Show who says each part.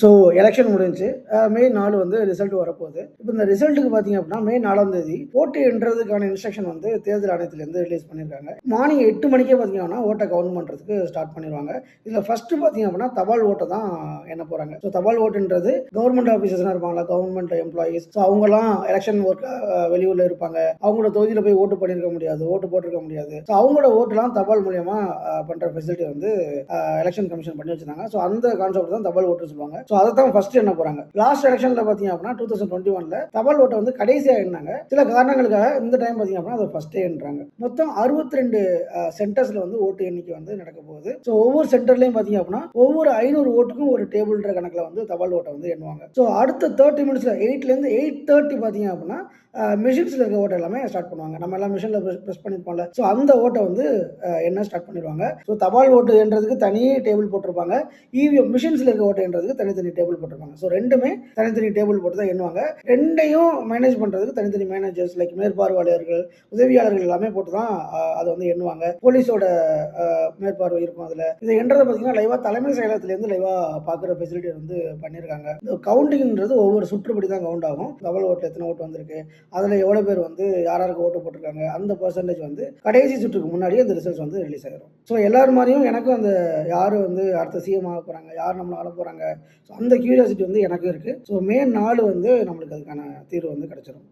Speaker 1: So election முடிஞ்சு மே 4 வந்து result வரப்போகுது. இப்போ இந்த ரிசல்ட்டுக்கு பார்த்தீங்க அப்படின்னா மே 4ஆம் தேதி ஓட்டு எண்றதுக்கான இன்ஸ்ட்ரக்ஷன் வந்து தேர்தல் ஆணையத்திலேருந்து ரிலீஸ் பண்ணியிருக்காங்க. மார்னிங் 8 மணிக்கே பார்த்தீங்கன்னா ஓட்டை கவுண்ட் பண்ணுறதுக்கு ஸ்டார்ட் பண்ணிடுவாங்க. இதில் ஃபர்ஸ்ட் பார்த்தீங்க அப்படின்னா தபால் ஓட்டை தான் எண்ண போகிறாங்க. ஸோ தபால் ஓட்டுன்றது கவர்மெண்ட் ஆஃபீஸர்ஸ்லாம் இருப்பாங்களா, கவர்மெண்ட் எம்ப்ளாயீஸ், ஸோ அவங்கலாம் எலெக்ஷன் ஒர்க் வெளியூரில் இருப்பாங்க. அவங்களோட தொகுதியில் போய் ஓட்டு பண்ணியிருக்க முடியாது, ஓட்டு போட்டிருக்க முடியாது. ஸோ அவங்களோட ஓட்டுலாம் தபால் மூலியமா பண்ணுற ஃபெசிலிட்டி வந்து எலெக்ஷன் கமிஷன் பண்ணி வச்சிருந்தாங்க. ஸோ அந்த கான்செப்ட் தான் தபால் ஓட்டு சொல்லுவாங்க. ஸோ அதை தான் ஃபர்ஸ்ட் என்ன போறாங்க. லாஸ்ட் எலெக்ஷன்ல பார்த்தீங்க அப்படின்னா 2021ல தபால் ஓட்டை வந்து கடைசியாக எண்ணாங்க. சில காரணங்களுக்காக இந்த டைம் பார்த்தீங்க அப்படின்னா அதை ஃபர்ஸ்டே எண்ணுறாங்க. மொத்தம் 62 சென்டர்ஸ்ல வந்து ஓட்டு எண்ணிக்கை வந்து நடக்க போகுது. ஸோ ஒவ்வொரு சென்டர்லையும் பார்த்தீங்க அப்படின்னா ஒவ்வொரு 500 ஓட்டுக்கும் ஒரு டேபிள்ன்ற கணக்கில் வந்து தபால் ஓட்டை வந்து எண்ணுவாங்க. ஸோ அடுத்த 30 மினிட்ஸ்ல 8லேருந்து 8:30 பார்த்தீங்க அப்படின்னா மிஷின்ஸில் இருக்க ஓட்டை எல்லாமே ஸ்டார்ட் பண்ணுவாங்க. நம்ம எல்லாம் மிஷினில் ப்ரெஸ் பண்ணியிருப்போம்ல, ஸோ அந்த ஓட்டை வந்து என்ன ஸ்டார்ட் பண்ணிடுவாங்க. ஸோ தபால் ஓட்டு என்றதுக்கு தனி டேபிள் போட்டிருப்பாங்க, இவிஎம் மிஷின்ஸில் இருக்க ஓட்டு என்றதுக்கு தனித்தனி டேபிள் போட்டிருப்பாங்க. ஸோ ரெண்டுமே தனித்தனி டேபிள் போட்டு தான் எண்ணுவாங்க. ரெண்டையும் மேனேஜ் பண்ணுறதுக்கு தனித்தனி மேனேஜர்ஸ் லைக் மேற்பார்வையாளர்கள், உதவியாளர்கள் எல்லாமே போட்டு தான் அதை வந்து எண்ணுவாங்க. போலீஸோட மேற்பார்வை இருக்கும் அதில். இதை எண்றதை பார்த்தீங்கன்னா லைவாக தலைமை செயலகத்திலேருந்து லைவாக பார்க்குற ஃபெசிலிட்டி வந்து பண்ணியிருக்காங்க. இந்த கவுண்டிங்ன்றது ஒவ்வொரு சுற்றுப்படி தான் கவுண்ட் ஆகும். தபால் ஓட்டில் எத்தனை ஓட்டு வந்திருக்கு, அதில் எவ்வளோ பேர் வந்து யாராருக்கு ஓட்டு போட்டிருக்காங்க, அந்த பர்சன்டேஜ் வந்து கடைசி சுற்றுக்கு முன்னாடியே அந்த ரிசல்ட்ஸ் வந்து ரிலீஸ் ஆகிடும். ஸோ எல்லாரும் மாதிரியும் எனக்கும் அந்த யார் வந்து அடுத்த சிஎம் ஆக போகிறாங்க, யார் நம்மளை ஆள போகிறாங்க, ஸோ அந்த கியூரியாசிட்டி வந்து எனக்கும் இருக்குது. ஸோ மே 4 வந்து நம்மளுக்கு அதுக்கான தீர்வு வந்து கிடச்சிரும்.